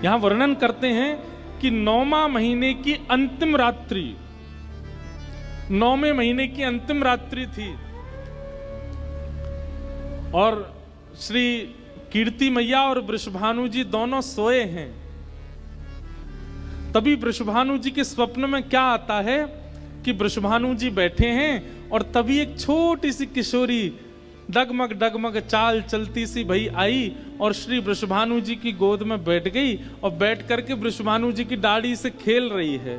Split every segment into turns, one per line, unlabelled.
यहां वर्णन करते हैं कि 9वां महीने की अंतिम रात्रि, 9वें महीने की अंतिम रात्रि थी और श्री कीर्ति मैया और वृषभानु जी दोनों सोए हैं। तभी वृषभानु जी के स्वप्न में क्या आता है कि वृषभानु जी बैठे हैं और तभी एक छोटी सी किशोरी डगमग डगमग चाल चलती सी भई आई और श्री वृषभानु जी की गोद में बैठ गई और बैठ करके वृषभानु जी की दाढ़ी से खेल रही है।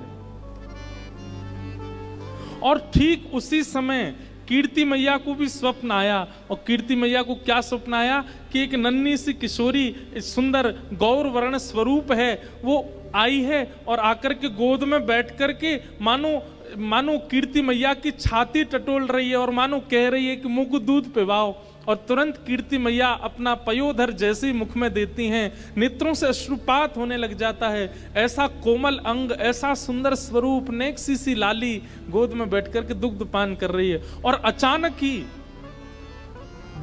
और ठीक उसी समय कीर्ति मैया को भी स्वप्न आया। और कीर्ति मैया को क्या स्वप्न आया कि एक नन्ही सी किशोरी, सुंदर गौर वर्ण स्वरूप है, वो आई है और आकर के गोद में बैठ करके मानो कीर्ति मैया की छाती टटोल रही है और मानो कह रही है कि मुंह को दूध पिलाओ। और तुरंत कीर्ति मैया अपना पयोधर जैसे ही मुख में देती हैं, नेत्रों से अश्रुपात होने लग जाता है। ऐसा कोमल अंग, ऐसा सुंदर स्वरूप, नेक्सी सी लाली गोद में बैठ करके दुग्ध पान कर रही है। और अचानक ही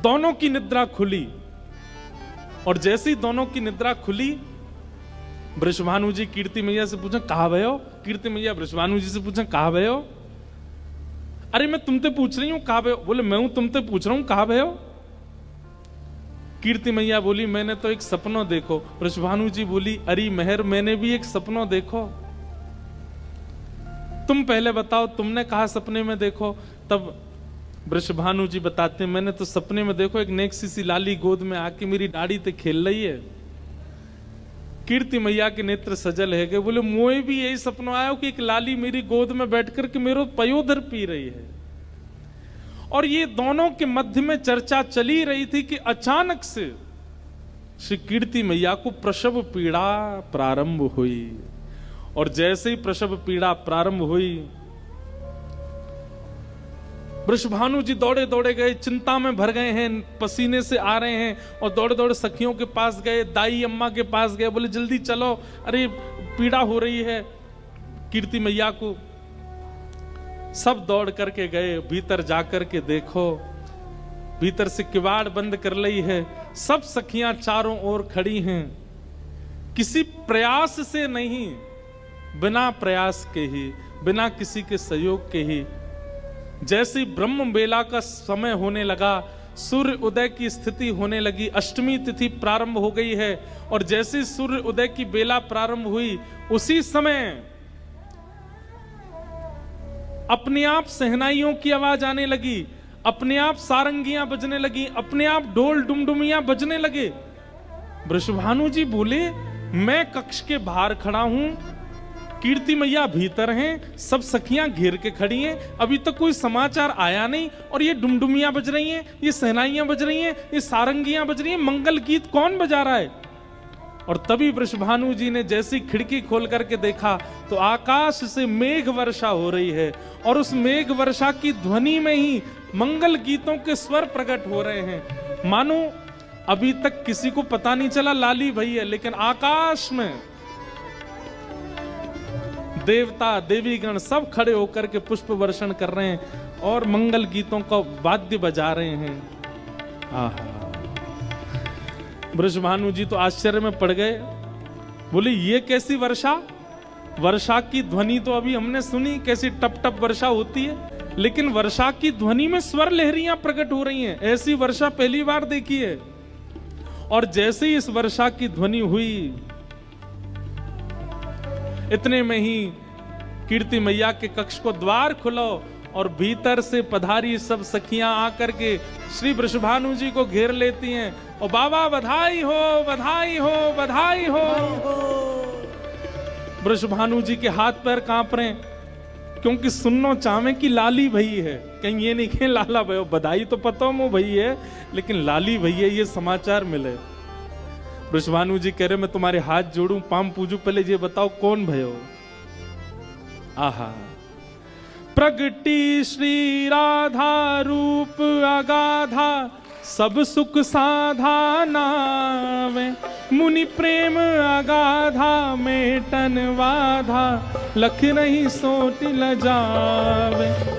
दोनों की निद्रा खुली और जैसे ही दोनों की निद्रा खुली, वृषभानु जी कीर्ति मैया से पूछा कहा भयो। कीर्ति मैया वृषभानु जी से पूछा कहा भयो। अरे मैं तुमसे पूछ रही हूं कहा भयो। बोले मैं हूं तुमसे पूछ रहा हूं कहा भयो। कीर्ति मैया बोली मैंने तो एक सपनों देखो। वृषभानु जी बोली अरे मेहर मैंने भी एक सपनों देखो। तुम पहले बताओ तुमने कहा सपने में देखो। तब वृषभानु जी बताते मैंने तो सपने में देखो एक नेक्सी सी लाली गोद में आके मेरी दाढ़ी ते खेल रही है। कीर्ति मैया के नेत्र सजल है गए। बोले मोए भी यही सपना आया कि एक लाली मेरी गोद में बैठ करके मेरो पयोधर पी रही है। और ये दोनों के मध्य में चर्चा चली रही थी कि अचानक से श्री कीर्ति मैया को प्रसव पीड़ा प्रारंभ हुई। और जैसे ही प्रसव पीड़ा प्रारंभ हुई, वृषभानु जी दौड़े दौड़े गए, चिंता में भर गए हैं, पसीने से आ रहे हैं और दौड़े दौड़े सखियों के पास गए, दाई अम्मा के पास गए। बोले जल्दी चलो, अरे पीड़ा हो रही है कीर्ति मैया को। सब दौड़ करके गए, भीतर जाकर के देखो, भीतर से किवाड़ बंद कर ली है। सब सखियां चारों ओर खड़ी हैं, किसी प्रयास से नहीं, बिना प्रयास के ही, बिना किसी के सहयोग के ही। जैसे ब्रह्म बेला का समय होने लगा, सूर्य उदय की स्थिति होने लगी, अष्टमी तिथि प्रारंभ हो गई है। और जैसे सूर्य उदय की बेला प्रारंभ हुई, उसी समय अपने आप सहनाइयों की आवाज आने लगी, अपने आप सारंगियां बजने लगी, अपने आप ढोल डुमडुमियां बजने लगे। वृषभानु जी बोले मैं कक्ष के बाहर खड़ा हूं, कीर्ति मैया भीतर हैं, सब सखियां घेर के खड़ी हैं, अभी तक कोई समाचार आया नहीं और ये डुमडुमियां बज रही हैं, ये सहनाइयां बज रही हैं, ये सारंगियां बज रही हैं, मंगल गीत कौन बजा रहा है। और तभी वृषभानु जी ने जैसी खिड़की खोल करके देखा तो आकाश से मेघ वर्षा हो रही है और उस मेघ वर्षा की ध्वनि में ही मंगल गीतों के स्वर प्रकट हो रहे हैं। मानो अभी तक किसी को पता नहीं चला लाली भई है, लेकिन आकाश में देवता देवीगण सब खड़े होकर के पुष्प वर्षण कर रहे हैं और मंगल गीतों का वाद्य बजा रहे हैं। आहा, वृषभानु जी तो आश्चर्य में पड़ गए। बोले ये कैसी वर्षा, वर्षा की ध्वनि तो अभी हमने सुनी, कैसी टप टप वर्षा होती है, लेकिन वर्षा की ध्वनि में स्वर लहरियां प्रकट हो रही हैं, ऐसी वर्षा पहली बार देखी है। और जैसे ही इस वर्षा की ध्वनि हुई, इतने में ही कीर्ति मैया के कक्ष को द्वार खुलो और भीतर से पधारी सब सखियां आकर के श्री वृषभानु जी को घेर लेती हैं और बाबा बधाई हो, बधाई हो, बधाई हो। वृषभानु जी के हाथ पैर कांप रहे हैं, क्योंकि सुननो चाहे कि लाली भई है, कहीं ये नहीं कि लाला भयो। बधाई तो पता मो भई है, लेकिन लाली भई है ये समाचार मिले। वृषभानु जी कह रहे मैं तुम्हारे हाथ जोड़ूं, पाम पूजू, पहले ये बताओ कौन भयो। आहा, प्रगटी श्री राधा रूप अगाधा, सब सुख साधा नावे, मुनि प्रेम अगाधा मेटन वाधा, लख नहीं सोट ल जावे।